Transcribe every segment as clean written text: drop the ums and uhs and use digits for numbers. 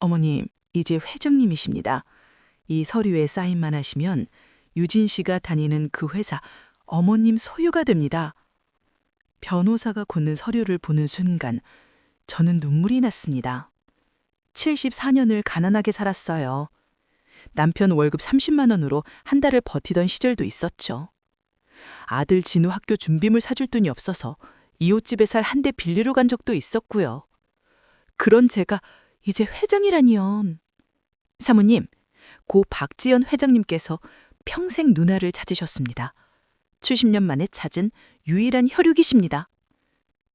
어머님, 이제 회장님이십니다. 이 서류에 사인만 하시면 유진 씨가 다니는 그 회사 어머님 소유가 됩니다. 변호사가 굳는 서류를 보는 순간 저는 눈물이 났습니다. 74년을 가난하게 살았어요. 남편 월급 30만 원으로 한 달을 버티던 시절도 있었죠. 아들 진우 학교 준비물 사줄 돈이 없어서 이웃집에 살 한 대 빌리러 간 적도 있었고요. 그런 제가 이제 회장이라니요. 사모님, 고 박지연 회장님께서 평생 누나를 찾으셨습니다. 70년 만에 찾은 유일한 혈육이십니다.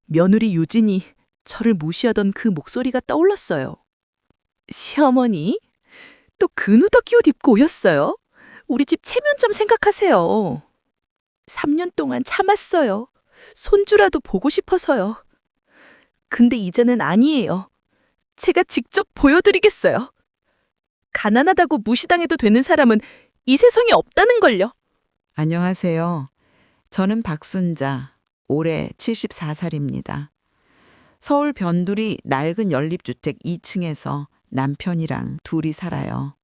며느리 유진이 저를 무시하던 그 목소리가 떠올랐어요. 시어머니, 또 그 누더기 옷 입고 오셨어요? 우리 집 체면점 생각하세요. 3년 동안 참았어요. 손주라도 보고 싶어서요. 근데 이제는 아니에요. 제가 직접 보여드리겠어요. 가난하다고 무시당해도 되는 사람은 이 세상에 없다는 걸요. 안녕하세요. 저는 박순자, 올해 74살입니다. 서울 변두리 낡은 연립주택 2층에서 남편이랑 둘이 살아요.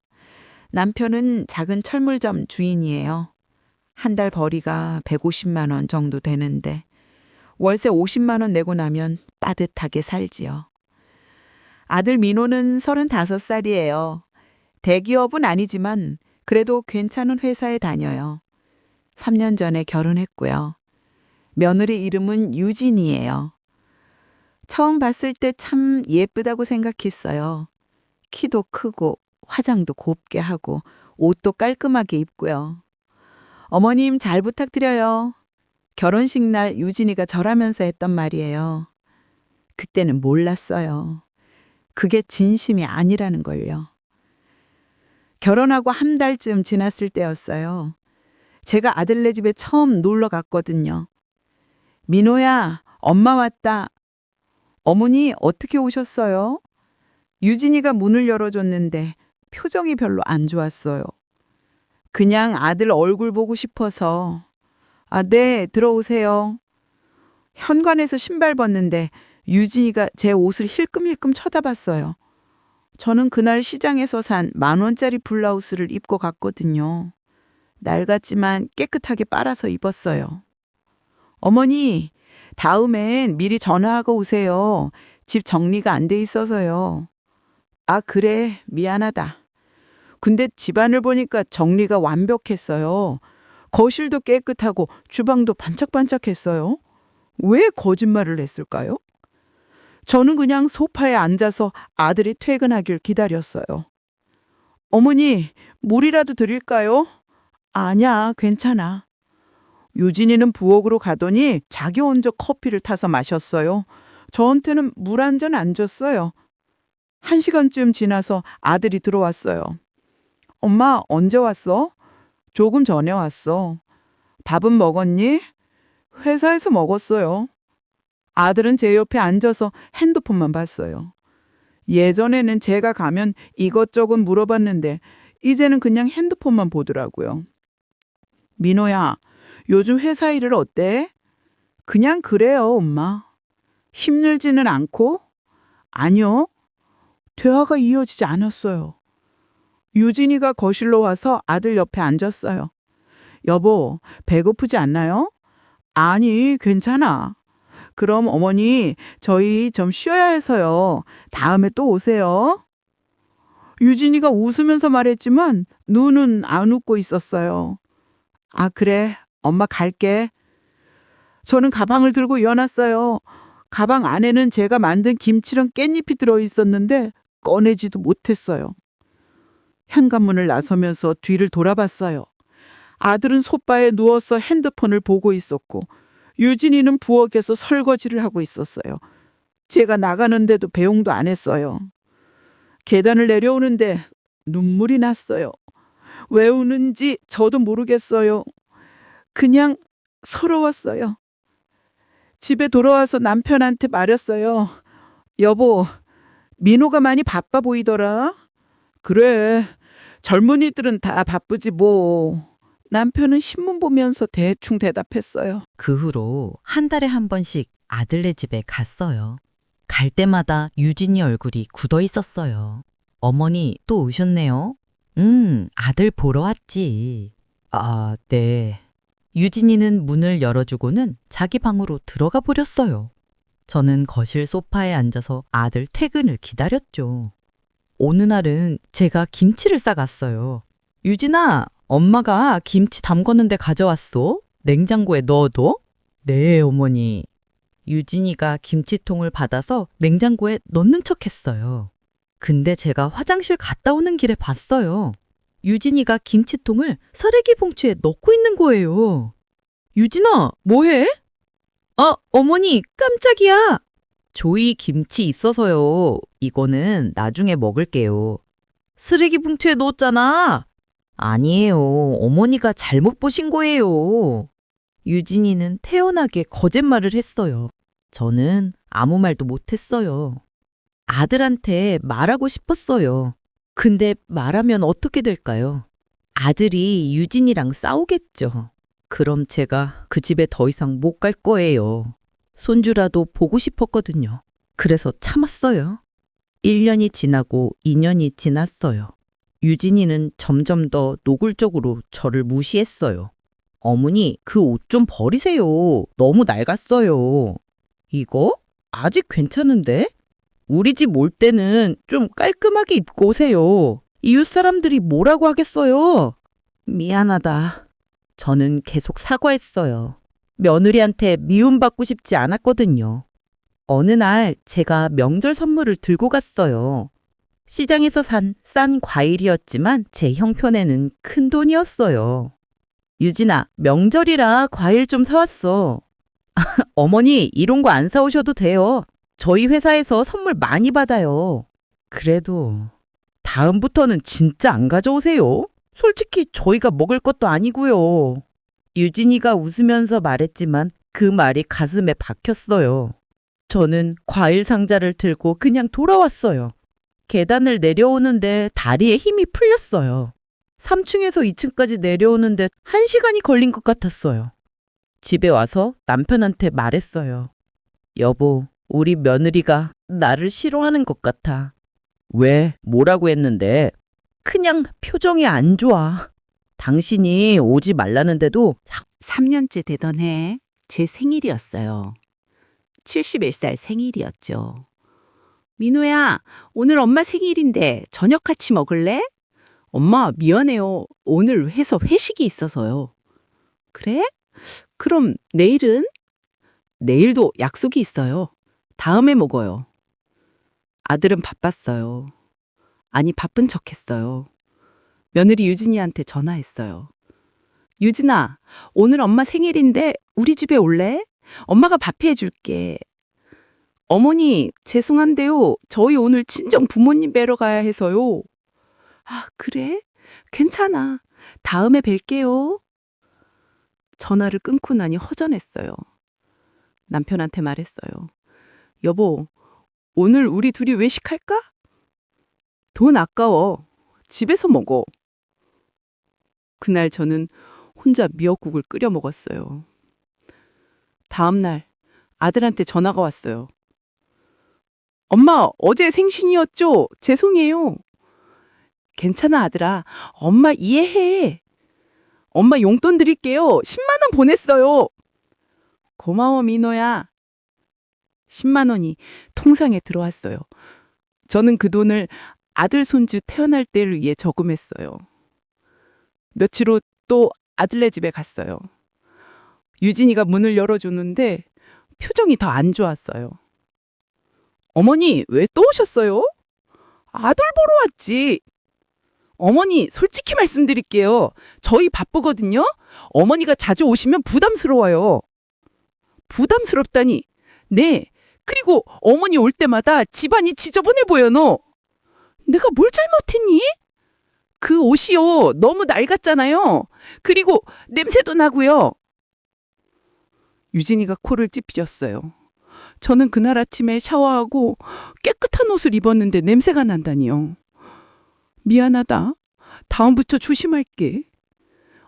남편은 작은 철물점 주인이에요. 한 달 벌이가 150만 원 정도 되는데 월세 50만 원 내고 나면 빠듯하게 살지요. 아들 민호는 35살이에요. 대기업은 아니지만 그래도 괜찮은 회사에 다녀요. 3년 전에 결혼했고요. 며느리 이름은 유진이에요. 처음 봤을 때 참 예쁘다고 생각했어요. 키도 크고 화장도 곱게 하고 옷도 깔끔하게 입고요. 어머님 잘 부탁드려요. 결혼식 날 유진이가 절하면서 했던 말이에요. 그때는 몰랐어요. 그게 진심이 아니라는 걸요. 결혼하고 한 달쯤 지났을 때였어요. 제가 아들네 집에 처음 놀러 갔거든요. 민호야, 엄마 왔다. 어머니 어떻게 오셨어요? 유진이가 문을 열어줬는데 표정이 별로 안 좋았어요. 그냥 아들 얼굴 보고 싶어서. 아, 네, 들어오세요. 현관에서 신발 벗는데 유진이가 제 옷을 힐끔힐끔 쳐다봤어요. 저는 그날 시장에서 산 10,000원짜리 블라우스를 입고 갔거든요. 낡았지만 깨끗하게 빨아서 입었어요. 어머니, 다음엔 미리 전화하고 오세요. 집 정리가 안 돼 있어서요. 아, 그래, 미안하다. 근데 집안을 보니까 정리가 완벽했어요. 거실도 깨끗하고 주방도 반짝반짝했어요. 왜 거짓말을 했을까요? 저는 그냥 소파에 앉아서 아들이 퇴근하길 기다렸어요. 어머니, 물이라도 드릴까요? 아니야, 괜찮아. 유진이는 부엌으로 가더니 자기 혼자 커피를 타서 마셨어요. 저한테는 물 한 잔 안 줬어요. 1시간쯤 지나서 아들이 들어왔어요. 엄마, 언제 왔어? 조금 전에 왔어. 밥은 먹었니? 회사에서 먹었어요. 아들은 제 옆에 앉아서 핸드폰만 봤어요. 예전에는 제가 가면 이것저것 물어봤는데 이제는 그냥 핸드폰만 보더라고요. 민호야, 요즘 회사 일을 어때? 그냥 그래요, 엄마. 힘들지는 않고? 아니요. 대화가 이어지지 않았어요. 유진이가 거실로 와서 아들 옆에 앉았어요. 여보, 배고프지 않나요? 아니, 괜찮아. 그럼 어머니, 저희 좀 쉬어야 해서요. 다음에 또 오세요. 유진이가 웃으면서 말했지만 눈은 안 웃고 있었어요. 아, 그래. 엄마 갈게. 저는 가방을 들고 일어났어요. 가방 안에는 제가 만든 김치랑 깻잎이 들어있었는데 꺼내지도 못했어요. 현관문을 나서면서 뒤를 돌아봤어요. 아들은 소파에 누워서 핸드폰을 보고 있었고 유진이는 부엌에서 설거지를 하고 있었어요. 제가 나가는데도 배웅도 안 했어요. 계단을 내려오는데 눈물이 났어요. 왜 우는지 저도 모르겠어요. 그냥 서러웠어요. 집에 돌아와서 남편한테 말했어요. 여보, 민호가 많이 바빠 보이더라. 그래, 젊은이들은 다 바쁘지 뭐. 남편은 신문 보면서 대충 대답했어요. 그 후로 한 달에 한 번씩 아들네 집에 갔어요. 갈 때마다 유진이 얼굴이 굳어 있었어요. 어머니 또 오셨네요. 아들 보러 왔지. 아, 네. 유진이는 문을 열어주고는 자기 방으로 들어가 버렸어요. 저는 거실 소파에 앉아서 아들 퇴근을 기다렸죠. 어느 날은 제가 김치를 싸갔어요. 유진아, 엄마가 김치 담궜는데 가져왔어? 냉장고에 넣어둬? 네, 어머니. 유진이가 김치통을 받아서 냉장고에 넣는 척 했어요. 근데 제가 화장실 갔다 오는 길에 봤어요. 유진이가 김치통을 쓰레기 봉투에 넣고 있는 거예요. 유진아, 뭐해? 어머니, 깜짝이야. 조이 김치 있어서요. 이거는 나중에 먹을게요. 쓰레기 봉투에 넣었잖아. 아니에요. 어머니가 잘못 보신 거예요. 유진이는 태연하게 거짓말을 했어요. 저는 아무 말도 못했어요. 아들한테 말하고 싶었어요. 근데 말하면 어떻게 될까요? 아들이 유진이랑 싸우겠죠. 그럼 제가 그 집에 더 이상 못 갈 거예요. 손주라도 보고 싶었거든요. 그래서 참았어요. 1년이 지나고 2년이 지났어요. 유진이는 점점 더 노골적으로 저를 무시했어요. 어머니, 그 옷 좀 버리세요. 너무 낡았어요. 이거? 아직 괜찮은데? 우리 집 올 때는 좀 깔끔하게 입고 오세요. 이웃 사람들이 뭐라고 하겠어요? 미안하다. 저는 계속 사과했어요. 며느리한테 미움받고 싶지 않았거든요. 어느 날 제가 명절 선물을 들고 갔어요. 시장에서 산 싼 과일이었지만 제 형편에는 큰 돈이었어요. 유진아, 명절이라 과일 좀 사왔어. 어머니, 이런 거 안 사오셔도 돼요. 저희 회사에서 선물 많이 받아요. 그래도 다음부터는 진짜 안 가져오세요. 솔직히 저희가 먹을 것도 아니고요. 유진이가 웃으면서 말했지만 그 말이 가슴에 박혔어요. 저는 과일 상자를 들고 그냥 돌아왔어요. 계단을 내려오는데 다리에 힘이 풀렸어요. 3층에서 2층까지 내려오는데 1시간이 걸린 것 같았어요. 집에 와서 남편한테 말했어요. 여보, 우리 며느리가 나를 싫어하는 것 같아. 왜? 뭐라고 했는데? 그냥 표정이 안 좋아. 당신이 오지 말라는데도 3년째 되던 해 제 생일이었어요. 71살 생일이었죠. 민호야, 오늘 엄마 생일인데 저녁 같이 먹을래? 엄마, 미안해요. 오늘 회사 회식이 있어서요. 그래? 그럼 내일은? 내일도 약속이 있어요. 다음에 먹어요. 아들은 바빴어요. 아니, 바쁜 척 했어요. 며느리 유진이한테 전화했어요. 유진아, 오늘 엄마 생일인데 우리 집에 올래? 엄마가 밥 해줄게. 어머니, 죄송한데요. 저희 오늘 친정 부모님 뵈러 가야 해서요. 아, 그래? 괜찮아. 다음에 뵐게요. 전화를 끊고 나니 허전했어요. 남편한테 말했어요. 여보, 오늘 우리 둘이 외식할까? 돈 아까워. 집에서 먹어. 그날 저는 혼자 미역국을 끓여 먹었어요. 다음 날 아들한테 전화가 왔어요. 엄마, 어제 생신이었죠? 죄송해요. 괜찮아, 아들아. 엄마 이해해. 엄마 용돈 드릴게요. 10만 원 보냈어요. 고마워, 민호야. 10만 원이 통장에 들어왔어요. 저는 그 돈을 아들, 손주 태어날 때를 위해 저금했어요. 며칠 후 또 아들네 집에 갔어요. 유진이가 문을 열어주는데 표정이 더 안 좋았어요. 어머니, 왜 또 오셨어요? 아들 보러 왔지. 어머니, 솔직히 말씀드릴게요. 저희 바쁘거든요. 어머니가 자주 오시면 부담스러워요. 부담스럽다니. 네. 그리고 어머니 올 때마다 집안이 지저분해 보여, 너. 내가 뭘 잘못했니? 그 옷이요. 너무 낡았잖아요. 그리고 냄새도 나고요. 유진이가 코를 찌푸렸어요. 저는 그날 아침에 샤워하고 깨끗한 옷을 입었는데 냄새가 난다니요. 미안하다. 다음부터 조심할게.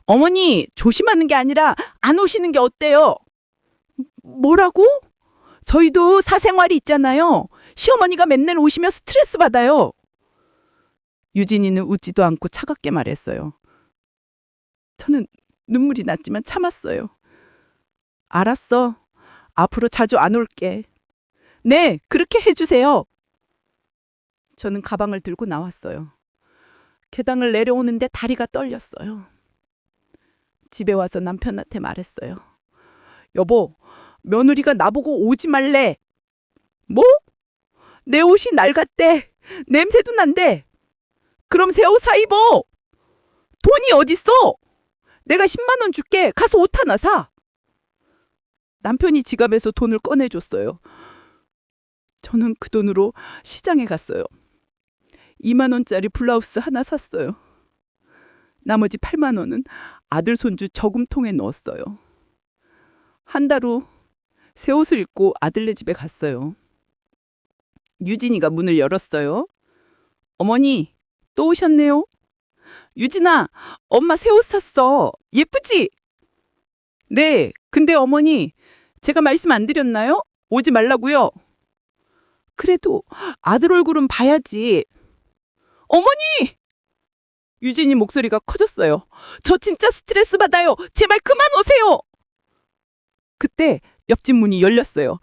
어머니, 조심하는 게 아니라 안 오시는 게 어때요? 뭐라고? 저희도 사생활이 있잖아요. 시어머니가 맨날 오시면 스트레스 받아요. 유진이는 웃지도 않고 차갑게 말했어요. 저는 눈물이 났지만 참았어요. 알았어. 앞으로 자주 안 올게. 네, 그렇게 해주세요. 저는 가방을 들고 나왔어요. 계단을 내려오는데 다리가 떨렸어요. 집에 와서 남편한테 말했어요. 여보, 며느리가 나보고 오지 말래. 뭐? 내 옷이 낡았대. 냄새도 난대. 그럼 새 옷 사 입어. 돈이 어딨어? 내가 10만 원 줄게. 가서 옷 하나 사. 남편이 지갑에서 돈을 꺼내줬어요. 저는 그 돈으로 시장에 갔어요. 2만 원짜리 블라우스 하나 샀어요. 나머지 8만 원은 아들 손주 저금통에 넣었어요. 한 달 후 새 옷을 입고 아들네 집에 갔어요. 유진이가 문을 열었어요. 어머니, 또 오셨네요. 유진아, 엄마 새 옷 샀어. 예쁘지? 네, 근데 어머니, 제가 말씀 안 드렸나요? 오지 말라고요. 그래도 아들 얼굴은 봐야지. 어머니! 유진이 목소리가 커졌어요. 저 진짜 스트레스 받아요. 제발 그만 오세요. 그때 옆집 문이 열렸어요.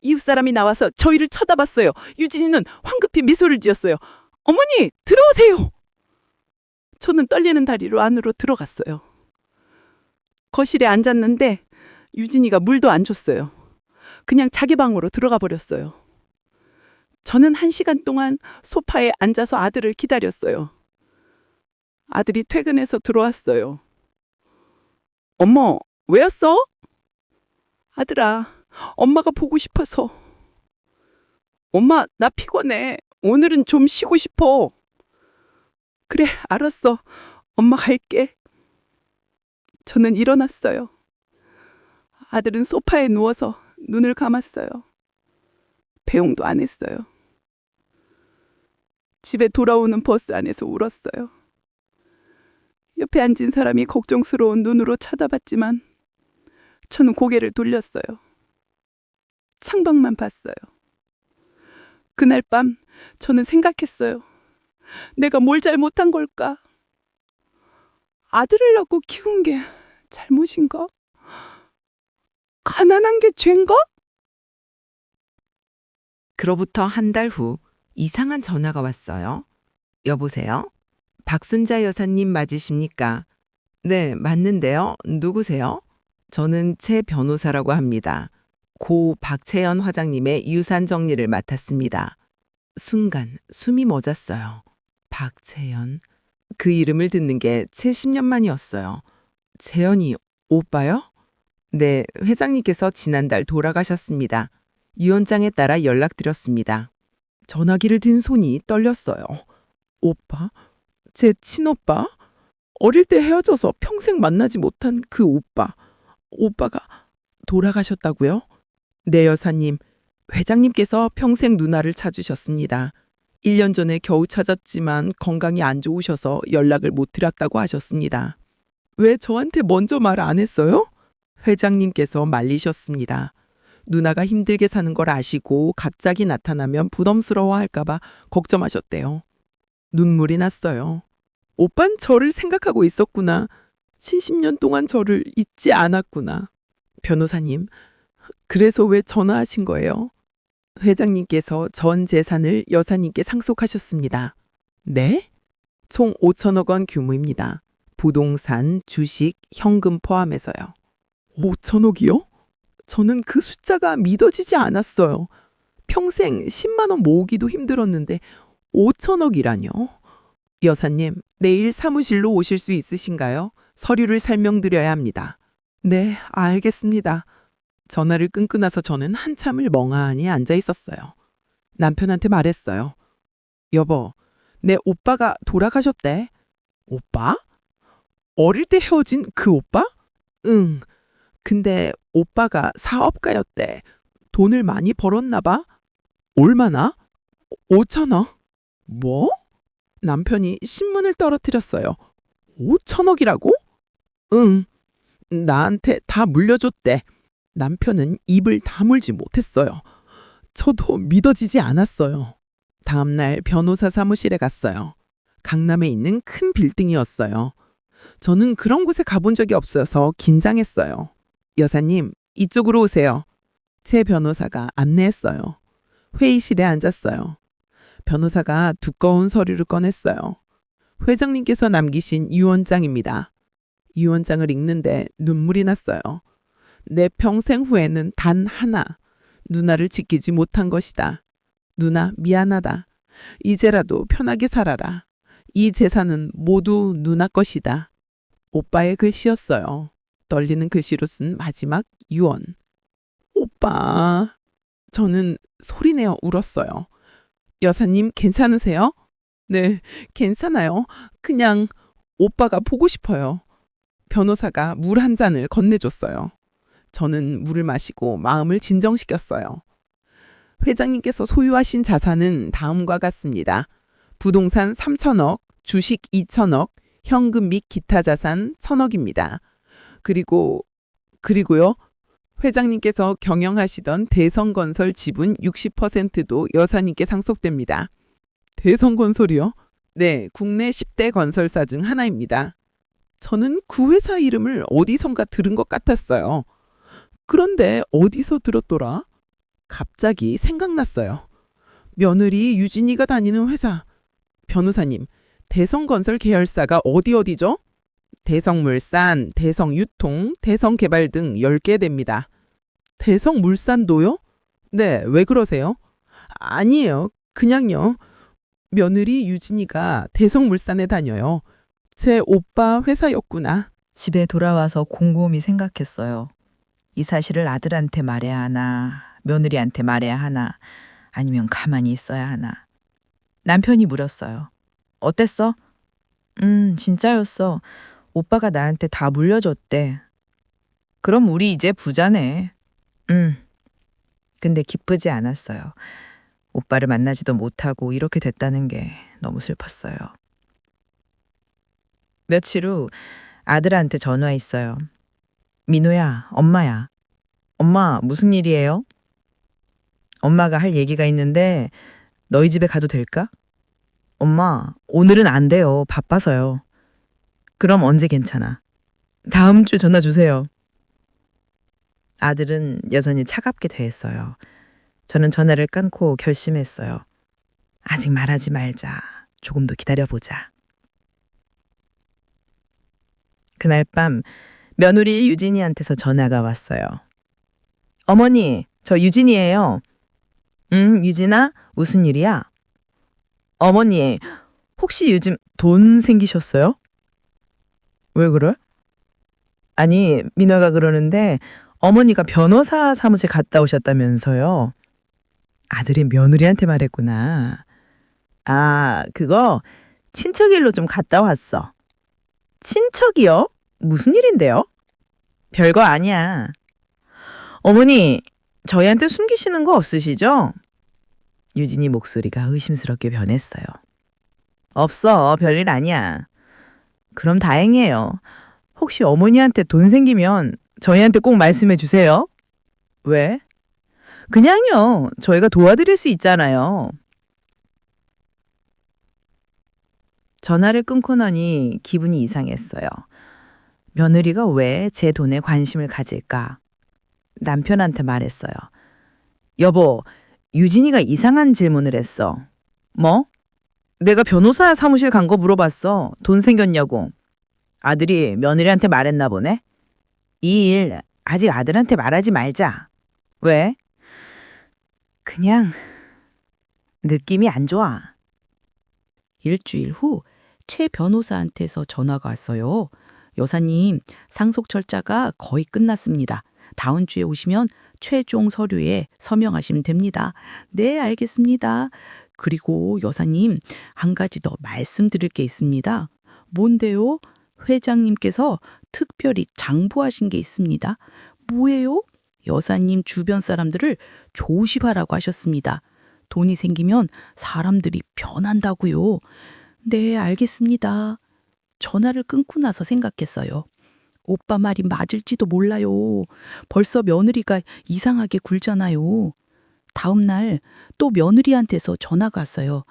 이웃 사람이 나와서 저희를 쳐다봤어요. 유진이는 황급히 미소를 지었어요. 어머니, 들어오세요. 저는 떨리는 다리로 안으로 들어갔어요. 거실에 앉았는데 유진이가 물도 안 줬어요. 그냥 자기 방으로 들어가 버렸어요. 저는 1시간 동안 소파에 앉아서 아들을 기다렸어요. 아들이 퇴근해서 들어왔어요. 엄마, 왜 왔어? 아들아, 엄마가 보고 싶어서. 엄마, 나 피곤해. 오늘은 좀 쉬고 싶어. 그래, 알았어. 엄마 갈게. 저는 일어났어요. 아들은 소파에 누워서 눈을 감았어요. 배웅도 안 했어요. 집에 돌아오는 버스 안에서 울었어요. 옆에 앉은 사람이 걱정스러운 눈으로 쳐다봤지만 저는 고개를 돌렸어요. 창밖만 봤어요. 그날 밤 저는 생각했어요. 내가 뭘 잘못한 걸까? 아들을 낳고 키운 게 잘못인가? 가난한 게 죄인가? 그로부터 한 달 후 이상한 전화가 왔어요. 여보세요? 박순자 여사님 맞으십니까? 네, 맞는데요. 누구세요? 저는 최 변호사라고 합니다. 고 박채연 화장님의 유산 정리를 맡았습니다. 순간 숨이 멎었어요. 박채연. 그 이름을 듣는 게 채 10년 만이었어요. 채연이 오빠요? 네, 회장님께서 지난달 돌아가셨습니다. 유언장에 따라 연락드렸습니다. 전화기를 든 손이 떨렸어요. 오빠? 제 친오빠? 어릴 때 헤어져서 평생 만나지 못한 그 오빠. 오빠가 돌아가셨다고요? 네, 여사님. 회장님께서 평생 누나를 찾으셨습니다. 1년 전에 겨우 찾았지만 건강이 안 좋으셔서 연락을 못 드렸다고 하셨습니다. 왜 저한테 먼저 말 안 했어요? 회장님께서 말리셨습니다. 누나가 힘들게 사는 걸 아시고 갑자기 나타나면 부담스러워할까봐 걱정하셨대요. 눈물이 났어요. 오빤 저를 생각하고 있었구나. 70년 동안 저를 잊지 않았구나. 변호사님, 그래서 왜 전화하신 거예요? 회장님께서 전 재산을 여사님께 상속하셨습니다. 네? 총 5천억 원 규모입니다. 부동산, 주식, 현금 포함해서요. 5천억이요? 저는 그 숫자가 믿어지지 않았어요. 평생 10만 원 모으기도 힘들었는데 5천억이라뇨? 여사님, 내일 사무실로 오실 수 있으신가요? 서류를 설명드려야 합니다. 네, 알겠습니다. 전화를 끊고 나서 저는 한참을 멍하니 앉아 있었어요. 남편한테 말했어요. 여보, 내 오빠가 돌아가셨대. 오빠? 어릴 때 헤어진 그 오빠? 응. 근데 오빠가 사업가였대. 돈을 많이 벌었나 봐. 얼마나? 5천억. 뭐? 남편이 신문을 떨어뜨렸어요. 5천억이라고? 응. 나한테 다 물려줬대. 남편은 입을 다물지 못했어요. 저도 믿어지지 않았어요. 다음날 변호사 사무실에 갔어요. 강남에 있는 큰 빌딩이었어요. 저는 그런 곳에 가본 적이 없어서 긴장했어요. 여사님, 이쪽으로 오세요. 제 변호사가 안내했어요. 회의실에 앉았어요. 변호사가 두꺼운 서류를 꺼냈어요. 회장님께서 남기신 유언장입니다. 유언장을 읽는데 눈물이 났어요. 내 평생 후에는 단 하나, 누나를 지키지 못한 것이다. 누나 미안하다. 이제라도 편하게 살아라. 이 재산은 모두 누나 것이다. 오빠의 글씨였어요. 떨리는 글씨로 쓴 마지막 유언. 오빠. 저는 소리내어 울었어요. 여사님 괜찮으세요? 네, 괜찮아요. 그냥 오빠가 보고 싶어요. 변호사가 물 한 잔을 건네줬어요. 저는 물을 마시고 마음을 진정시켰어요. 회장님께서 소유하신 자산은 다음과 같습니다. 부동산 3천억, 주식 2천억, 현금 및 기타 자산 1,000억입니다. 그리고요. 회장님께서 경영하시던 대성건설 지분 60%도 여사님께 상속됩니다. 대성건설이요? 네, 국내 10대 건설사 중 하나입니다. 저는 그 회사 이름을 어디선가 들은 것 같았어요. 그런데 어디서 들었더라? 갑자기 생각났어요. 며느리 유진이가 다니는 회사. 변호사님, 대성건설 계열사가 어디죠? 대성물산, 대성유통, 대성개발 등 10개 됩니다. 대성물산도요? 네, 왜 그러세요? 아니에요. 그냥요. 며느리 유진이가 대성물산에 다녀요. 제 오빠 회사였구나. 집에 돌아와서 곰곰이 생각했어요. 이 사실을 아들한테 말해야 하나, 며느리한테 말해야 하나, 아니면 가만히 있어야 하나. 남편이 물었어요. 어땠어? 진짜였어. 오빠가 나한테 다 물려줬대. 그럼 우리 이제 부자네. 근데 기쁘지 않았어요. 오빠를 만나지도 못하고 이렇게 됐다는 게 너무 슬펐어요. 며칠 후 아들한테 전화했어요. 민호야, 엄마야. 엄마, 무슨 일이에요? 엄마가 할 얘기가 있는데 너희 집에 가도 될까? 엄마, 오늘은 안 돼요. 바빠서요. 그럼 언제 괜찮아? 다음 주 전화 주세요. 아들은 여전히 차갑게 대했어요. 저는 전화를 끊고 결심했어요. 아직 말하지 말자. 조금 더 기다려보자. 그날 밤 며느리 유진이한테서 전화가 왔어요. 어머니, 저 유진이에요. 유진아, 무슨 일이야? 어머니, 혹시 요즘 돈 생기셨어요? 왜 그래? 아니, 민호가 그러는데 어머니가 변호사 사무실 갔다 오셨다면서요. 아들이 며느리한테 말했구나. 아, 그거 친척 일로 좀 갔다 왔어. 친척이요? 무슨 일인데요? 별거 아니야. 어머니, 저희한테 숨기시는 거 없으시죠? 유진이 목소리가 의심스럽게 변했어요. 없어, 별일 아니야. 그럼 다행이에요. 혹시 어머니한테 돈 생기면 저희한테 꼭 말씀해 주세요. 왜? 그냥요. 저희가 도와드릴 수 있잖아요. 전화를 끊고 나니 기분이 이상했어요. 며느리가 왜 제 돈에 관심을 가질까? 남편한테 말했어요. 여보, 유진이가 이상한 질문을 했어. 뭐? 내가 변호사 사무실 간 거 물어봤어. 돈 생겼냐고. 아들이 며느리한테 말했나 보네. 이 일 아직 아들한테 말하지 말자. 왜? 그냥 느낌이 안 좋아. 일주일 후 최 변호사한테서 전화가 왔어요. 여사님, 상속 절차가 거의 끝났습니다. 다음 주에 오시면 최종 서류에 서명하시면 됩니다. 네, 알겠습니다. 그리고 여사님, 한 가지 더 말씀드릴 게 있습니다. 뭔데요? 회장님께서 특별히 장부하신 게 있습니다. 뭐예요? 여사님 주변 사람들을 조심하라고 하셨습니다. 돈이 생기면 사람들이 변한다고요. 네, 알겠습니다. 전화를 끊고 나서 생각했어요. 오빠 말이 맞을지도 몰라요. 벌써 며느리가 이상하게 굴잖아요. 다음 날 또 며느리한테서 전화가 왔어요.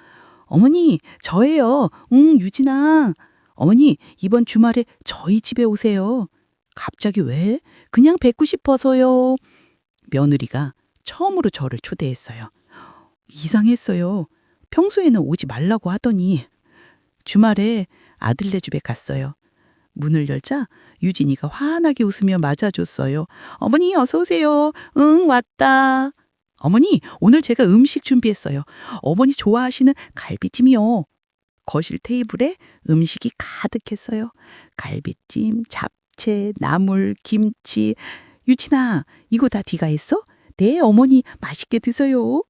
어머니, 저예요. 유진아. 어머니, 이번 주말에 저희 집에 오세요. 갑자기 왜? 그냥 뵙고 싶어서요. 며느리가 처음으로 저를 초대했어요. 이상했어요. 평소에는 오지 말라고 하더니 주말에 아들네 집에 갔어요. 문을 열자 유진이가 환하게 웃으며 맞아줬어요. 어머니 어서 오세요. 응, 왔다. 어머니, 오늘 제가 음식 준비했어요. 어머니 좋아하시는 갈비찜이요. 거실 테이블에 음식이 가득했어요. 갈비찜, 잡채, 나물, 김치. 유진아, 이거 다 네가 했어? 네, 어머니 맛있게 드세요.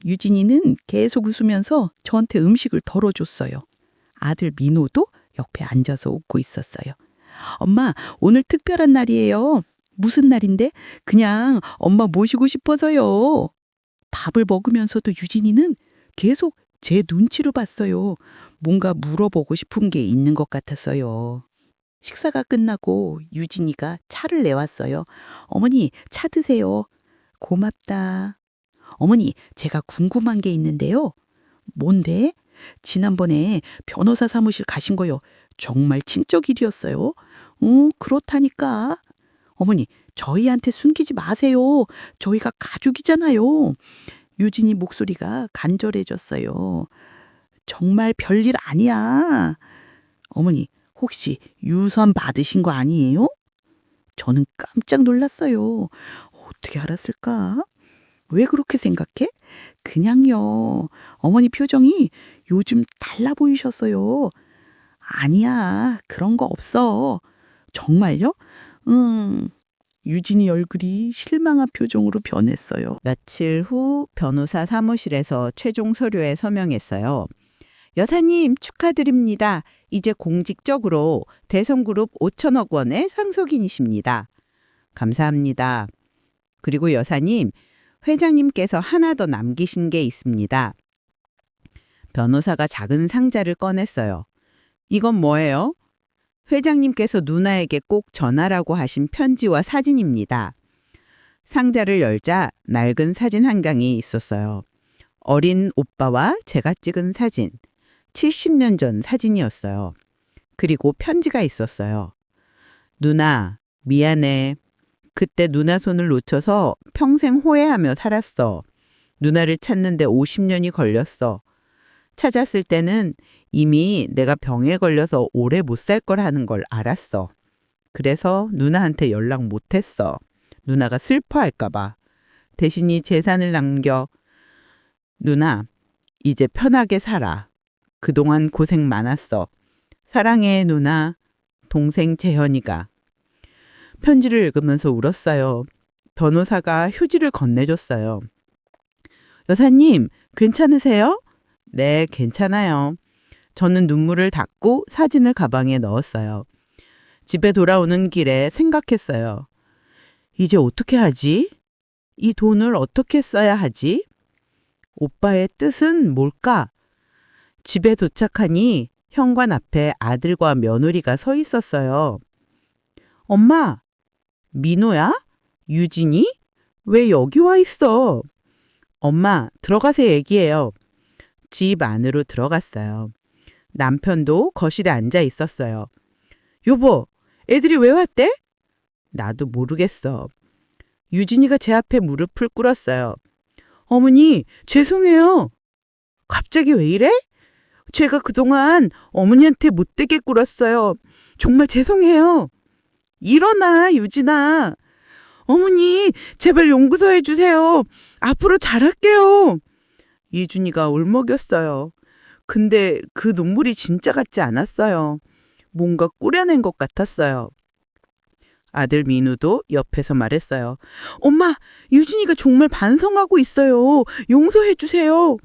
유진이는 계속 웃으면서 저한테 음식을 덜어줬어요. 아들 민호도 옆에 앉아서 웃고 있었어요. 엄마, 오늘 특별한 날이에요. 무슨 날인데? 그냥 엄마 모시고 싶어서요. 밥을 먹으면서도 유진이는 계속 제 눈치로 봤어요. 뭔가 물어보고 싶은 게 있는 것 같았어요. 식사가 끝나고 유진이가 차를 내왔어요. 어머니, 차 드세요. 고맙다. 어머니, 제가 궁금한 게 있는데요. 뭔데? 지난번에 변호사 사무실 가신 거요. 정말 친척 일이었어요. 그렇다니까. 어머니, 저희한테 숨기지 마세요. 저희가 가족이잖아요. 유진이 목소리가 간절해졌어요. 정말 별일 아니야. 어머니, 혹시 유선 받으신 거 아니에요? 저는 깜짝 놀랐어요. 어떻게 알았을까? 왜 그렇게 생각해? 그냥요. 어머니 표정이 요즘 달라 보이셨어요. 아니야, 그런 거 없어. 정말요? 유진이 얼굴이 실망한 표정으로 변했어요. 며칠 후 변호사 사무실에서 최종 서류에 서명했어요. 여사님 축하드립니다. 이제 공식적으로 대성그룹 5천억 원의 상속인이십니다. 감사합니다. 그리고 여사님, 회장님께서 하나 더 남기신 게 있습니다. 변호사가 작은 상자를 꺼냈어요. 이건 뭐예요? 회장님께서 누나에게 꼭 전하라고 하신 편지와 사진입니다. 상자를 열자 낡은 사진 한 장이 있었어요. 어린 오빠와 제가 찍은 사진. 70년 전 사진이었어요. 그리고 편지가 있었어요. 누나, 미안해. 그때 누나 손을 놓쳐서 평생 후회하며 살았어. 누나를 찾는데 50년이 걸렸어. 찾았을 때는 이미 내가 병에 걸려서 오래 못 살 거라는 걸 알았어. 그래서 누나한테 연락 못했어. 누나가 슬퍼할까 봐. 대신 이 재산을 남겨. 누나, 이제 편하게 살아. 그동안 고생 많았어. 사랑해, 누나. 동생 재현이가. 편지를 읽으면서 울었어요. 변호사가 휴지를 건네줬어요. 여사님, 괜찮으세요? 네, 괜찮아요. 저는 눈물을 닦고 사진을 가방에 넣었어요. 집에 돌아오는 길에 생각했어요. 이제 어떻게 하지? 이 돈을 어떻게 써야 하지? 오빠의 뜻은 뭘까? 집에 도착하니 현관 앞에 아들과 며느리가 서 있었어요. 엄마, 민호야? 유진이? 왜 여기 와 있어? 엄마, 들어가서 얘기해요. 집 안으로 들어갔어요. 남편도 거실에 앉아 있었어요. 여보, 애들이 왜 왔대? 나도 모르겠어. 유진이가 제 앞에 무릎을 꿇었어요. 어머니, 죄송해요. 갑자기 왜 이래? 제가 그동안 어머니한테 못되게 굴었어요. 정말 죄송해요. 일어나, 유진아. 어머니, 제발 용서해 주세요. 앞으로 잘할게요. 유진이가 울먹였어요. 근데 그 눈물이 진짜 같지 않았어요. 뭔가 꾸려낸 것 같았어요. 아들 민우도 옆에서 말했어요. 엄마, 유진이가 정말 반성하고 있어요. 용서해 주세요.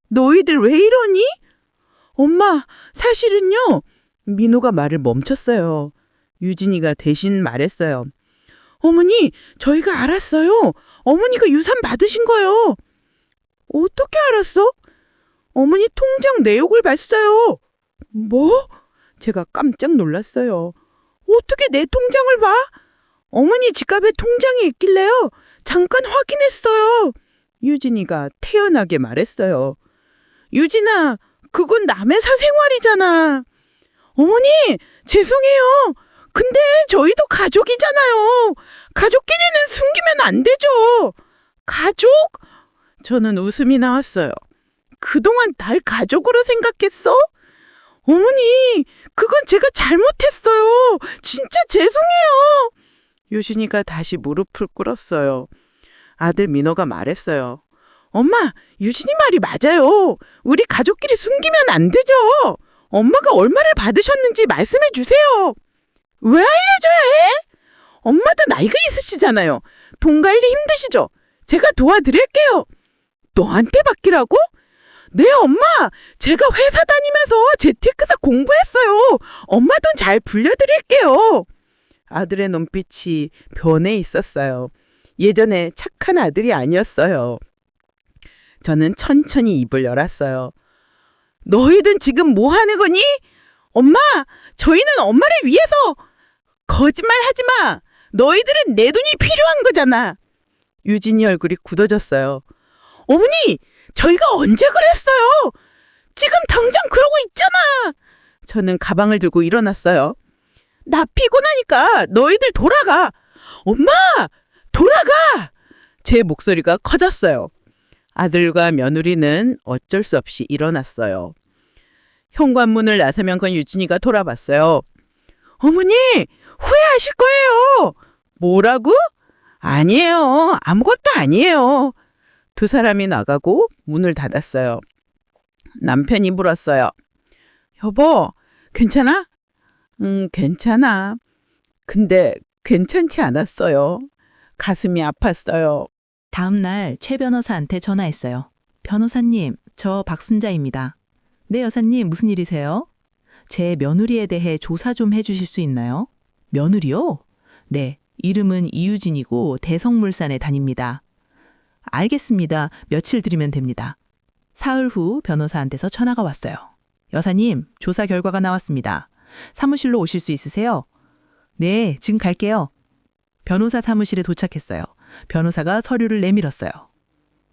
너희들 왜 이러니? 엄마, 사실은요. 민우가 말을 멈췄어요. 유진이가 대신 말했어요. 어머니, 저희가 알았어요. 어머니가 유산 받으신 거요. 어떻게 알았어? 어머니 통장 내역을 봤어요. 뭐? 제가 깜짝 놀랐어요. 어떻게 내 통장을 봐? 어머니 지갑에 통장이 있길래요. 잠깐 확인했어요. 유진이가 태연하게 말했어요. 유진아, 그건 남의 사생활이잖아. 어머니, 죄송해요. 근데 저희도 가족이잖아요. 가족끼리는 숨기면 안 되죠. 가족? 저는 웃음이 나왔어요. 그동안 날 가족으로 생각했어? 어머니, 그건 제가 잘못했어요. 진짜 죄송해요. 유진이가 다시 무릎을 꿇었어요. 아들 민호가 말했어요. 엄마, 유진이 말이 맞아요. 우리 가족끼리 숨기면 안 되죠. 엄마가 얼마를 받으셨는지 말씀해 주세요. 왜 알려줘야 해? 엄마도 나이가 있으시잖아요. 돈 관리 힘드시죠? 제가 도와드릴게요. 너한테 맡기라고? 네, 엄마. 제가 회사 다니면서 재테크사 공부했어요. 엄마 돈 잘 불려드릴게요. 아들의 눈빛이 변해 있었어요. 예전에 착한 아들이 아니었어요. 저는 천천히 입을 열었어요. 너희들 지금 뭐 하는 거니? 엄마, 저희는 엄마를 위해서. 거짓말 하지 마. 너희들은 내 돈이 필요한 거잖아. 유진이 얼굴이 굳어졌어요. 어머니, 저희가 언제 그랬어요? 지금 당장 그러고 있잖아. 저는 가방을 들고 일어났어요. 나 피곤하니까 너희들 돌아가. 엄마, 돌아가. 제 목소리가 커졌어요. 아들과 며느리는 어쩔 수 없이 일어났어요. 현관문을 나서면 유진이가 돌아봤어요. 어머니, 후회하실 거예요. 뭐라고? 아니에요. 아무것도 아니에요. 두 사람이 나가고 문을 닫았어요. 남편이 물었어요. 여보, 괜찮아? 괜찮아. 근데 괜찮지 않았어요. 가슴이 아팠어요. 다음 날 최 변호사한테 전화했어요. 변호사님, 저 박순자입니다. 네, 여사님, 무슨 일이세요? 제 며느리에 대해 조사 좀 해주실 수 있나요? 며느리요? 네, 이름은 이유진이고 대성물산에 다닙니다. 알겠습니다. 며칠 드리면 됩니다. 사흘 후 변호사한테서 전화가 왔어요. 여사님, 조사 결과가 나왔습니다. 사무실로 오실 수 있으세요? 네, 지금 갈게요. 변호사 사무실에 도착했어요. 변호사가 서류를 내밀었어요.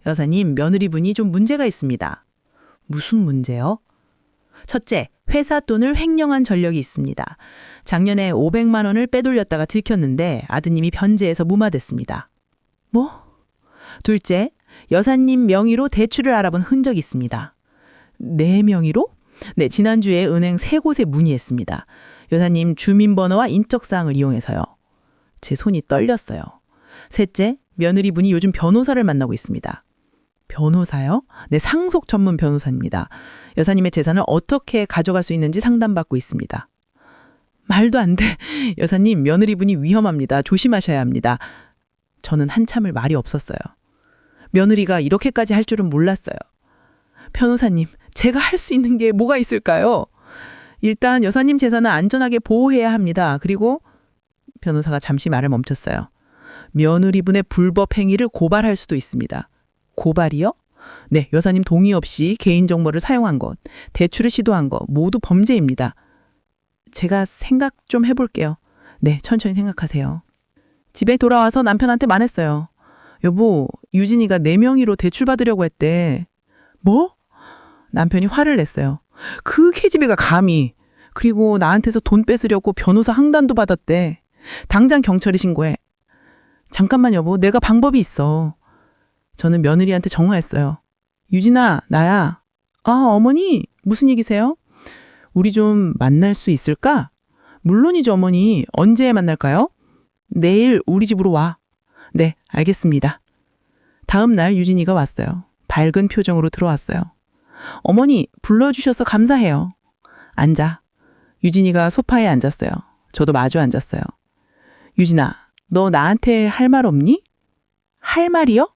여사님, 며느리분이 좀 문제가 있습니다. 무슨 문제요? 첫째, 회사 돈을 횡령한 전력이 있습니다. 작년에 500만 원을 빼돌렸다가 들켰는데 아드님이 변제해서 무마됐습니다. 뭐? 둘째, 여사님 명의로 대출을 알아본 흔적이 있습니다. 내 명의로? 네, 지난주에 은행 3곳에 문의했습니다. 여사님 주민번호와 인적사항을 이용해서요. 제 손이 떨렸어요. 셋째, 며느리분이 요즘 변호사를 만나고 있습니다. 변호사요? 네, 상속 전문 변호사입니다. 여사님의 재산을 어떻게 가져갈 수 있는지 상담받고 있습니다. 말도 안 돼. 여사님, 며느리분이 위험합니다. 조심하셔야 합니다. 저는 한참을 말이 없었어요. 며느리가 이렇게까지 할 줄은 몰랐어요. 변호사님, 제가 할 수 있는 게 뭐가 있을까요? 일단 여사님 재산은 안전하게 보호해야 합니다. 그리고 변호사가 잠시 말을 멈췄어요. 며느리분의 불법 행위를 고발할 수도 있습니다. 고발이요? 네, 여사님 동의 없이 개인정보를 사용한 것, 대출을 시도한 것 모두 범죄입니다. 제가 생각 좀 해볼게요. 네, 천천히 생각하세요. 집에 돌아와서 남편한테 말했어요. 여보, 유진이가 내 명의로 대출 받으려고 했대. 뭐? 남편이 화를 냈어요. 그 계집애가 감히. 그리고 나한테서 돈 뺏으려고 변호사 항단도 받았대. 당장 경찰에 신고해. 잠깐만 여보, 내가 방법이 있어. 저는 며느리한테 전화했어요. 유진아, 나야. 아, 어머니, 무슨 얘기세요? 우리 좀 만날 수 있을까? 물론이죠, 어머니. 언제 만날까요? 내일 우리 집으로 와. 네, 알겠습니다. 다음 날 유진이가 왔어요. 밝은 표정으로 들어왔어요. 어머니, 불러주셔서 감사해요. 앉아. 유진이가 소파에 앉았어요. 저도 마주 앉았어요. 유진아, 너 나한테 할 말 없니? 할 말이요?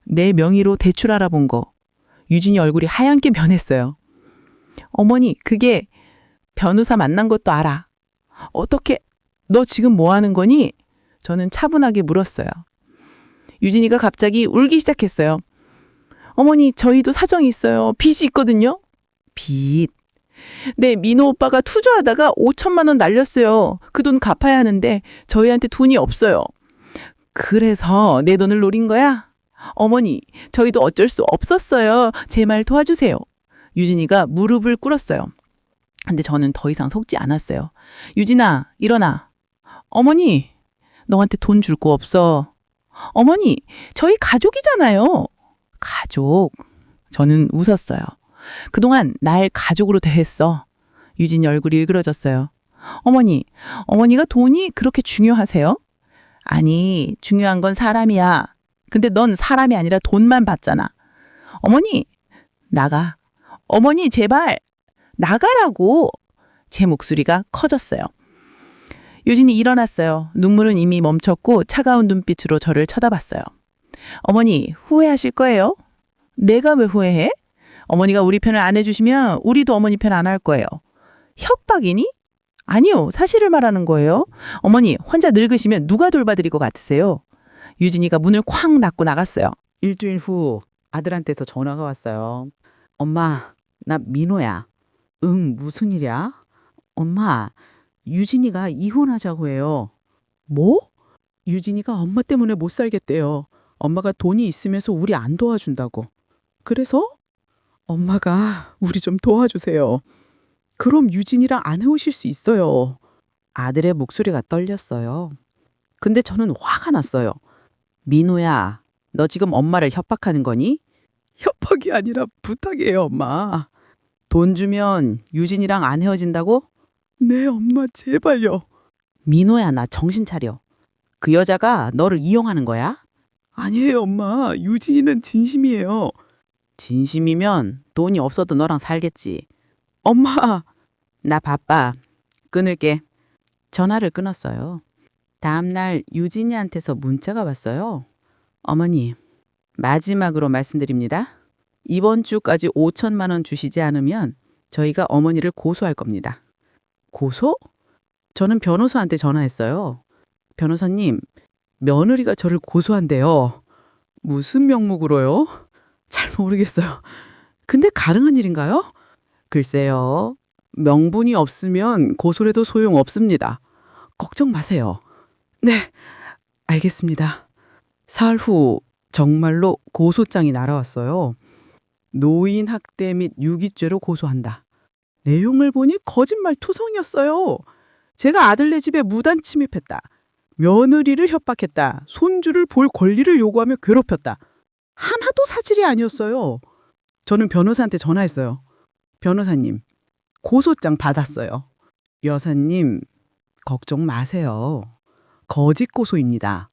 내 명의로 대출 알아본 거. 유진이 얼굴이 하얗게 변했어요. 어머니, 그게 변호사 만난 것도 알아. 어떻게, 너 지금 뭐 하는 거니? 저는 차분하게 물었어요. 유진이가 갑자기 울기 시작했어요. 어머니, 저희도 사정이 있어요. 빚이 있거든요. 빚. 네, 민호 오빠가 투자하다가 5천만 원 날렸어요. 그 돈 갚아야 하는데 저희한테 돈이 없어요. 그래서 내 돈을 노린 거야? 어머니, 저희도 어쩔 수 없었어요. 제 말 도와주세요. 유진이가 무릎을 꿇었어요. 근데 저는 더 이상 속지 않았어요. 유진아, 일어나. 어머니, 너한테 돈 줄 거 없어. 어머니, 저희 가족이잖아요. 가족. 저는 웃었어요. 그동안 날 가족으로 대했어. 유진이 얼굴이 일그러졌어요. 어머니가 돈이 그렇게 중요하세요? 아니, 중요한 건 사람이야. 근데 넌 사람이 아니라 돈만 받잖아. 어머니, 나가. 어머니, 제발, 나가라고. 제 목소리가 커졌어요. 유진이 일어났어요. 눈물은 이미 멈췄고 차가운 눈빛으로 저를 쳐다봤어요. 어머니, 후회하실 거예요? 내가 왜 후회해? 어머니가 우리 편을 안 해주시면 우리도 어머니 편 안 할 거예요. 협박이니? 아니요, 사실을 말하는 거예요. 어머니, 혼자 늙으시면 누가 돌봐드릴 것 같으세요? 유진이가 문을 쾅 닫고 나갔어요. 일주일 후 아들한테서 전화가 왔어요. 엄마, 나 민호야. 응, 무슨 일이야? 엄마, 유진이가 이혼하자고 해요. 뭐? 유진이가 엄마 때문에 못 살겠대요. 엄마가 돈이 있으면서 우리 안 도와준다고. 그래서 엄마가 우리 좀 도와주세요. 그럼 유진이랑 안 헤어질 수 있어요. 아들의 목소리가 떨렸어요. 근데 저는 화가 났어요. 민호야, 너 지금 엄마를 협박하는 거니? 협박이 아니라 부탁이에요, 엄마. 돈 주면 유진이랑 안 헤어진다고? 네, 엄마, 제발요. 민호야, 나 정신 차려. 그 여자가 너를 이용하는 거야? 아니에요, 엄마. 유진이는 진심이에요. 진심이면 돈이 없어도 너랑 살겠지. 엄마, 나 바빠. 끊을게. 전화를 끊었어요. 다음날 유진이한테서 문자가 왔어요. 어머니, 마지막으로 말씀드립니다. 이번 주까지 5천만 원 주시지 않으면 저희가 어머니를 고소할 겁니다. 고소? 저는 변호사한테 전화했어요. 변호사님, 며느리가 저를 고소한대요. 무슨 명목으로요? 잘 모르겠어요. 근데 가능한 일인가요? 글쎄요. 명분이 없으면 고소해도 소용없습니다. 걱정 마세요. 네, 알겠습니다. 사흘 후 정말로 고소장이 날아왔어요. 노인 학대 및 유기죄로 고소한다. 내용을 보니 거짓말 투성이었어요. 제가 아들네 집에 무단 침입했다. 며느리를 협박했다. 손주를 볼 권리를 요구하며 괴롭혔다. 하나도 사실이 아니었어요. 저는 변호사한테 전화했어요. 변호사님, 고소장 받았어요. 여사님, 걱정 마세요. 거짓 고소입니다.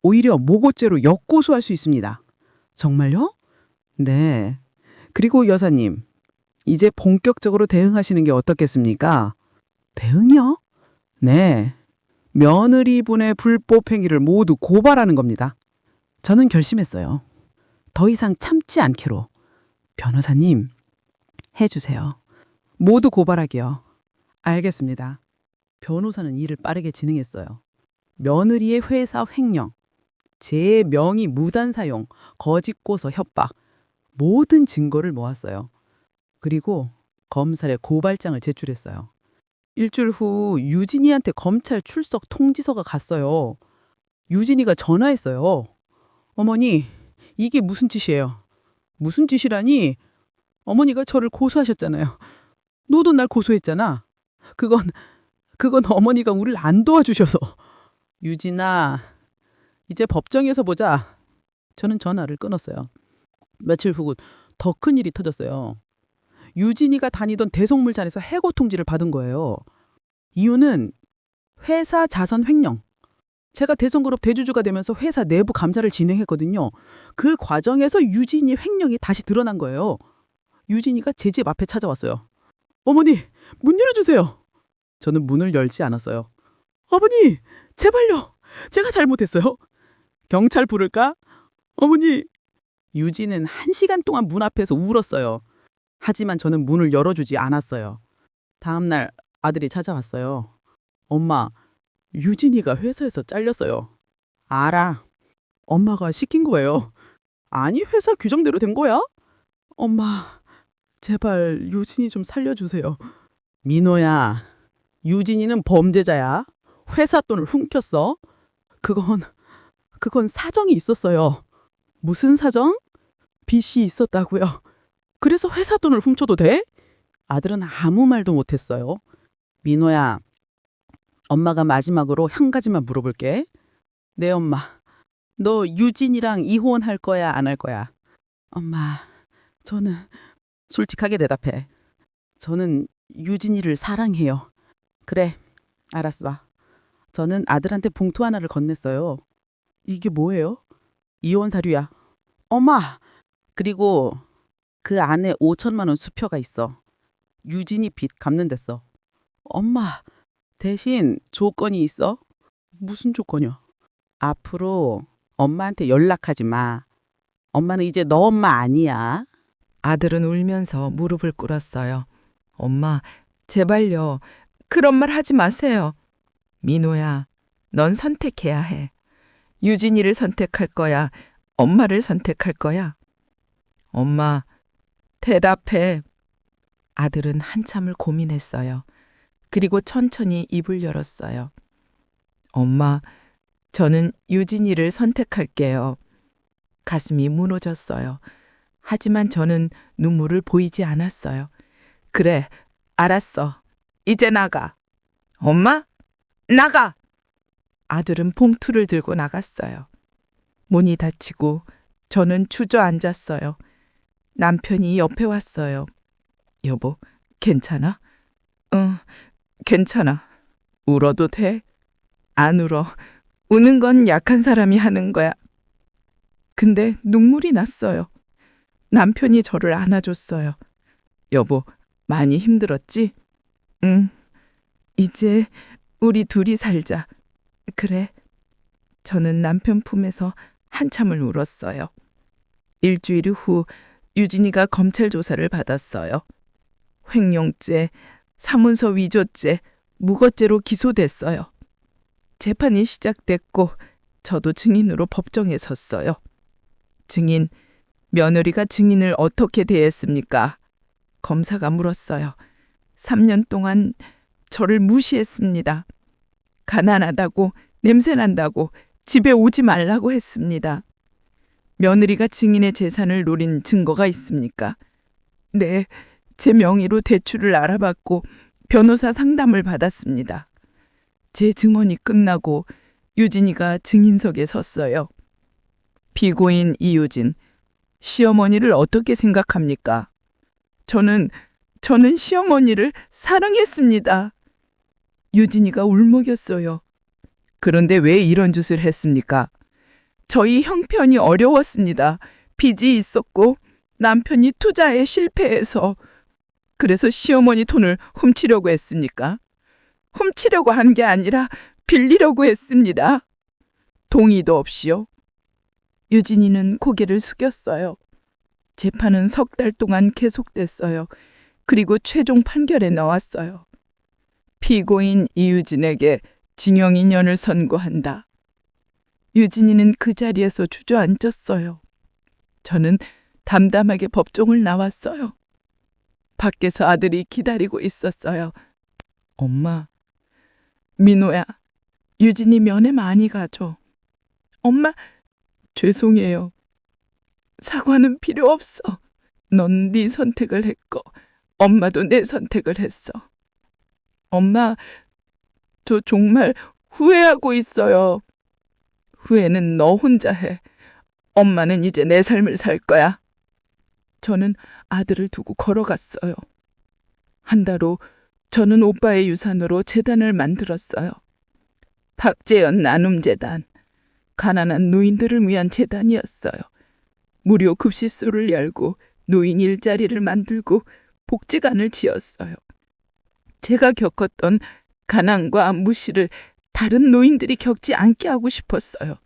오히려 모고죄로 역고소할 수 있습니다. 정말요? 네. 그리고 여사님, 이제 본격적으로 대응하시는 게 어떻겠습니까? 대응이요? 네. 며느리분의 불법 행위를 모두 고발하는 겁니다. 저는 결심했어요. 더 이상 참지 않기로. 변호사님, 해주세요. 모두 고발하기요. 알겠습니다. 변호사는 일을 빠르게 진행했어요. 며느리의 회사 횡령, 제 명의 무단 사용, 거짓 고소, 협박, 모든 증거를 모았어요. 그리고 검찰에 고발장을 제출했어요. 일주일 후 유진이한테 검찰 출석 통지서가 갔어요. 유진이가 전화했어요. 어머니, 이게 무슨 짓이에요? 무슨 짓이라니? 어머니가 저를 고소하셨잖아요. 너도 날 고소했잖아. 그건 어머니가 우리를 안 도와주셔서. 유진아, 이제 법정에서 보자. 저는 전화를 끊었어요. 며칠 후 더 큰 일이 터졌어요. 유진이가 다니던 대성물산에서 해고 통지를 받은 거예요. 이유는 회사 자선 횡령. 제가 대성그룹 대주주가 되면서 회사 내부 감사를 진행했거든요. 그 과정에서 유진이 횡령이 다시 드러난 거예요. 유진이가 제 집 앞에 찾아왔어요. 어머니, 문 열어주세요. 저는 문을 열지 않았어요. 어머니, 제발요. 제가 잘못했어요. 경찰 부를까? 어머니. 유진은 1시간 동안 문 앞에서 울었어요. 하지만 저는 문을 열어주지 않았어요. 다음 날 아들이 찾아왔어요. 엄마, 유진이가 회사에서 잘렸어요. 알아. 엄마가 시킨 거예요. 아니, 회사 규정대로 된 거야? 엄마, 제발 유진이 좀 살려주세요. 민호야, 유진이는 범죄자야. 회사 돈을 훔쳤어. 그건 사정이 있었어요. 무슨 사정? 빚이 있었다고요. 그래서 회사 돈을 훔쳐도 돼? 아들은 아무 말도 못했어요. 민호야, 엄마가 마지막으로 한 가지만 물어볼게. 네, 엄마. 너 유진이랑 이혼할 거야, 안 할 거야? 엄마, 저는 솔직하게 대답해. 저는 유진이를 사랑해요. 그래, 알았어 봐. 저는 아들한테 봉투 하나를 건넸어요. 이게 뭐예요? 이혼 사유야. 엄마! 그리고 그 안에 5천만 원 수표가 있어. 유진이 빚 갚는 데써. 엄마, 대신 조건이 있어. 무슨 조건이야? 앞으로 엄마한테 연락하지 마. 엄마는 이제 너 엄마 아니야. 아들은 울면서 무릎을 꿇었어요. 엄마, 제발요. 그런 말 하지 마세요. 민호야, 넌 선택해야 해. 유진이를 선택할 거야? 엄마를 선택할 거야? 엄마, 대답해. 아들은 한참을 고민했어요. 그리고 천천히 입을 열었어요. 엄마, 저는 유진이를 선택할게요. 가슴이 무너졌어요. 하지만 저는 눈물을 보이지 않았어요. 그래, 알았어. 이제 나가. 엄마, 나가! 아들은 봉투를 들고 나갔어요. 문이 닫히고 저는 주저앉았어요. 남편이 옆에 왔어요. 여보, 괜찮아? 응, 괜찮아. 울어도 돼? 안 울어. 우는 건 약한 사람이 하는 거야. 근데 눈물이 났어요. 남편이 저를 안아줬어요. 여보, 많이 힘들었지? 응. 이제 우리 둘이 살자. 그래. 저는 남편 품에서 한참을 울었어요. 일주일 후 유진이가 검찰 조사를 받았어요. 횡령죄, 사문서 위조죄, 무고죄로 기소됐어요. 재판이 시작됐고 저도 증인으로 법정에 섰어요. 증인, 며느리가 증인을 어떻게 대했습니까? 검사가 물었어요. 3년 동안 저를 무시했습니다. 가난하다고, 냄새난다고, 집에 오지 말라고 했습니다. 며느리가 증인의 재산을 노린 증거가 있습니까? 네, 제 명의로 대출을 알아봤고 변호사 상담을 받았습니다. 제 증언이 끝나고 유진이가 증인석에 섰어요. 피고인 이유진, 시어머니를 어떻게 생각합니까? 저는 시어머니를 사랑했습니다. 유진이가 울먹였어요. 그런데 왜 이런 짓을 했습니까? 저희 형편이 어려웠습니다. 빚이 있었고 남편이 투자에 실패해서. 그래서 시어머니 돈을 훔치려고 했습니까? 훔치려고 한 게 아니라 빌리려고 했습니다. 동의도 없이요. 유진이는 고개를 숙였어요. 재판은 석 달 동안 계속됐어요. 그리고 최종 판결에 나왔어요. 피고인 이유진에게 징역 2년을 선고한다. 유진이는 그 자리에서 주저앉았어요. 저는 담담하게 법정을 나왔어요. 밖에서 아들이 기다리고 있었어요. 엄마, 민호야, 유진이 면회 많이 가줘. 엄마, 죄송해요. 사과는 필요 없어. 넌 네 선택을 했고 엄마도 내 선택을 했어. 엄마, 저 정말 후회하고 있어요. 후회는 너 혼자 해. 엄마는 이제 내 삶을 살 거야. 저는 아들을 두고 걸어갔어요. 한 달 후 저는 오빠의 유산으로 재단을 만들었어요. 박재현 나눔재단. 가난한 노인들을 위한 재단이었어요. 무료 급식소를 열고 노인 일자리를 만들고 복지관을 지었어요. 제가 겪었던 가난과 무시를 다른 노인들이 겪지 않게 하고 싶었어요.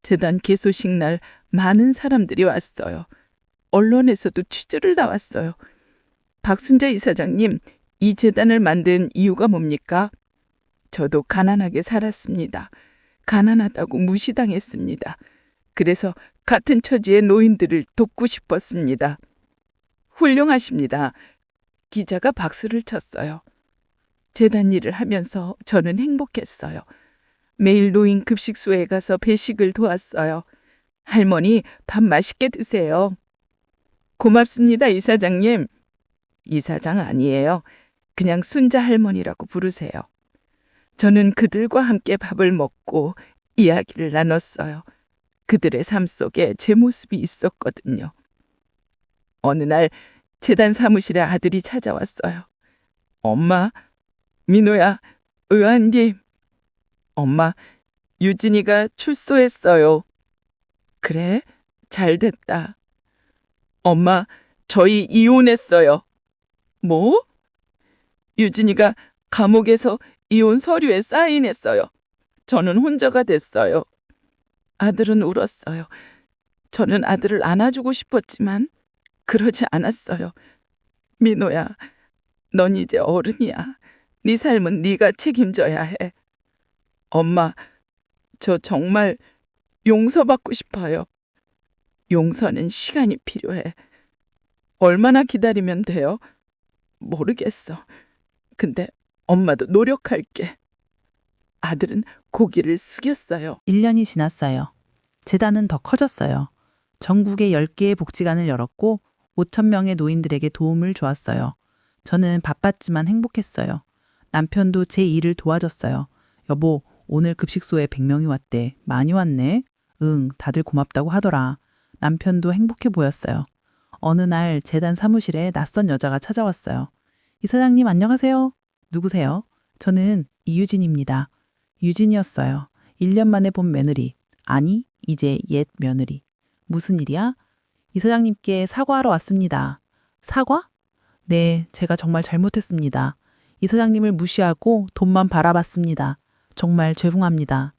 재단 개소식 날 많은 사람들이 왔어요. 언론에서도 취재를 나왔어요. 박순자 이사장님, 이 재단을 만든 이유가 뭡니까? 저도 가난하게 살았습니다. 가난하다고 무시당했습니다. 그래서 같은 처지의 노인들을 돕고 싶었습니다. 훌륭하십니다. 기자가 박수를 쳤어요. 재단 일을 하면서 저는 행복했어요. 매일 노인 급식소에 가서 배식을 도왔어요. 할머니, 밥 맛있게 드세요. 고맙습니다, 이사장님. 이사장 아니에요. 그냥 순자 할머니라고 부르세요. 저는 그들과 함께 밥을 먹고 이야기를 나눴어요. 그들의 삶 속에 제 모습이 있었거든요. 어느 날 재단 사무실에 아들이 찾아왔어요. 엄마, 민호야, 의원님. 엄마, 유진이가 출소했어요. 그래? 잘 됐다. 엄마, 저희 이혼했어요. 뭐? 유진이가 감옥에서 이혼 서류에 사인했어요. 저는 혼자가 됐어요. 아들은 울었어요. 저는 아들을 안아주고 싶었지만 그러지 않았어요. 민호야, 넌 이제 어른이야. 네 삶은 네가 책임져야 해. 엄마, 저 정말 용서받고 싶어요. 용서는 시간이 필요해. 얼마나 기다리면 돼요? 모르겠어. 근데 엄마도 노력할게. 아들은 고개를 숙였어요. 1년이 지났어요. 재단은 더 커졌어요. 전국에 10개의 복지관을 열었고 5천 명의 노인들에게 도움을 주었어요. 저는 바빴지만 행복했어요. 남편도 제 일을 도와줬어요. 여보, 오늘 급식소에 100명이 왔대. 많이 왔네. 응, 다들 고맙다고 하더라. 남편도 행복해 보였어요. 어느 날 재단 사무실에 낯선 여자가 찾아왔어요. 이사장님 안녕하세요. 누구세요? 저는 이유진입니다. 유진이었어요. 1년 만에 본 며느리. 아니, 이제 옛 며느리. 무슨 일이야? 이사장님께 사과하러 왔습니다. 사과? 네, 제가 정말 잘못했습니다. 이사장님을 무시하고 돈만 바라봤습니다. 정말 죄송합니다.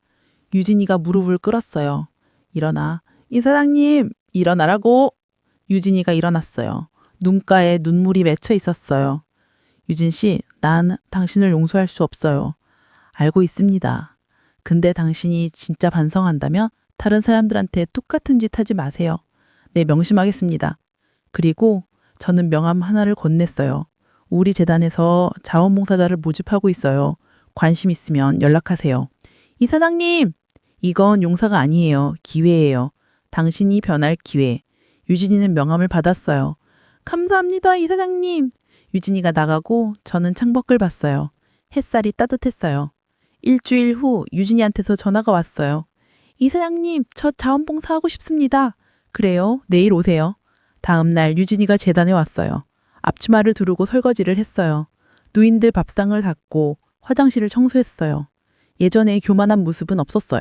유진이가 무릎을 꿇었어요. 일어나. 이사장님, 일어나라고. 유진이가 일어났어요. 눈가에 눈물이 맺혀 있었어요. 유진 씨, 난 당신을 용서할 수 없어요. 알고 있습니다. 근데 당신이 진짜 반성한다면 다른 사람들한테 똑같은 짓 하지 마세요. 네, 명심하겠습니다. 그리고 저는 명함 하나를 건넸어요. 우리 재단에서 자원봉사자를 모집하고 있어요. 관심 있으면 연락하세요. 이사장님! 이건 용서가 아니에요. 기회예요. 당신이 변할 기회. 유진이는 명함을 받았어요. 감사합니다, 이사장님. 유진이가 나가고 저는 창밖을 봤어요. 햇살이 따뜻했어요. 일주일 후 유진이한테서 전화가 왔어요. 이사장님, 저 자원봉사하고 싶습니다. 그래요? 내일 오세요. 다음 날 유진이가 재단에 왔어요. 앞치마를 두르고 설거지를 했어요. 노인들 밥상을 닦고 화장실을 청소했어요. 예전에 교만한 모습은 없었어요.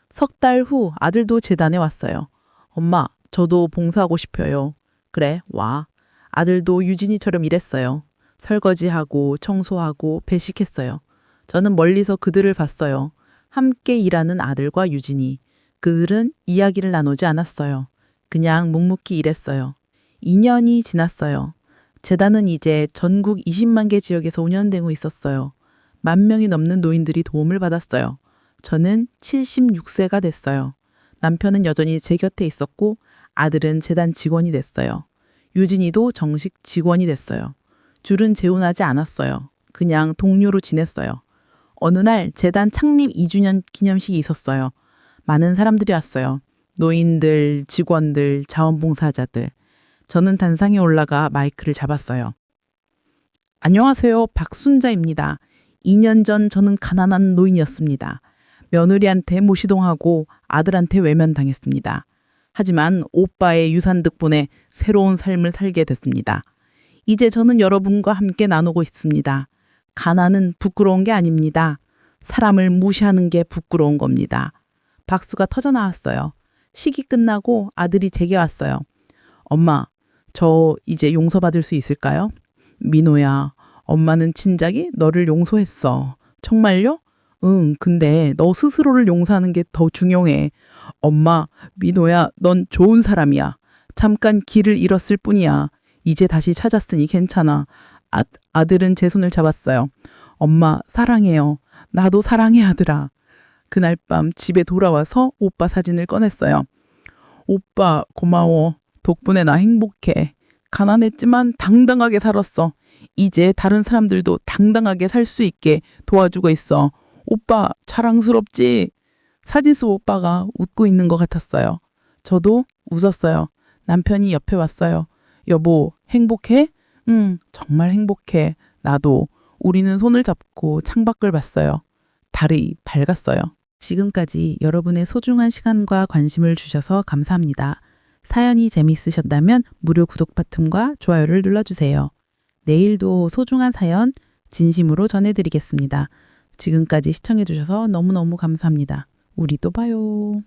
석 달 후 아들도 재단에 왔어요. 엄마, 저도 봉사하고 싶어요. 그래, 와. 아들도 유진이처럼 일했어요. 설거지하고 청소하고 배식했어요. 저는 멀리서 그들을 봤어요. 함께 일하는 아들과 유진이. 그들은 이야기를 나누지 않았어요. 그냥 묵묵히 일했어요. 2년이 지났어요. 재단은 이제 전국 20만 개 지역에서 운영되고 있었어요. 10,000명이 넘는 노인들이 도움을 받았어요. 저는 76세가 됐어요. 남편은 여전히 제 곁에 있었고 아들은 재단 직원이 됐어요. 유진이도 정식 직원이 됐어요. 줄은 재혼하지 않았어요. 그냥 동료로 지냈어요. 어느 날 재단 창립 2주년 기념식이 있었어요. 많은 사람들이 왔어요. 노인들, 직원들, 자원봉사자들. 저는 단상에 올라가 마이크를 잡았어요. 안녕하세요. 박순자입니다. 2년 전 저는 가난한 노인이었습니다. 며느리한테 모시동하고 아들한테 외면당했습니다. 하지만 오빠의 유산 덕분에 새로운 삶을 살게 됐습니다. 이제 저는 여러분과 함께 나누고 있습니다. 가난은 부끄러운 게 아닙니다. 사람을 무시하는 게 부끄러운 겁니다. 박수가 터져나왔어요. 식이 끝나고 아들이 제게 왔어요. 엄마, 저 이제 용서받을 수 있을까요? 민호야, 엄마는 진작에 너를 용서했어. 정말요? 응, 근데 너 스스로를 용서하는 게 더 중요해. 엄마, 민호야, 넌 좋은 사람이야. 잠깐 길을 잃었을 뿐이야. 이제 다시 찾았으니 괜찮아. 아들은 제 손을 잡았어요. 엄마, 사랑해요. 나도 사랑해, 아들아. 그날 밤 집에 돌아와서 오빠 사진을 꺼냈어요. 오빠, 고마워. 덕분에 나 행복해. 가난했지만 당당하게 살았어. 이제 다른 사람들도 당당하게 살 수 있게 도와주고 있어. 오빠, 자랑스럽지? 사진 속 오빠가 웃고 있는 것 같았어요. 저도 웃었어요. 남편이 옆에 왔어요. 여보, 행복해? 응, 정말 행복해. 나도. 우리는 손을 잡고 창밖을 봤어요. 달이 밝았어요. 지금까지 여러분의 소중한 시간과 관심을 주셔서 감사합니다. 사연이 재미있으셨다면 무료 구독 버튼과 좋아요를 눌러주세요. 내일도 소중한 사연 진심으로 전해드리겠습니다. 지금까지 시청해주셔서 너무너무 감사합니다. 우리 또 봐요.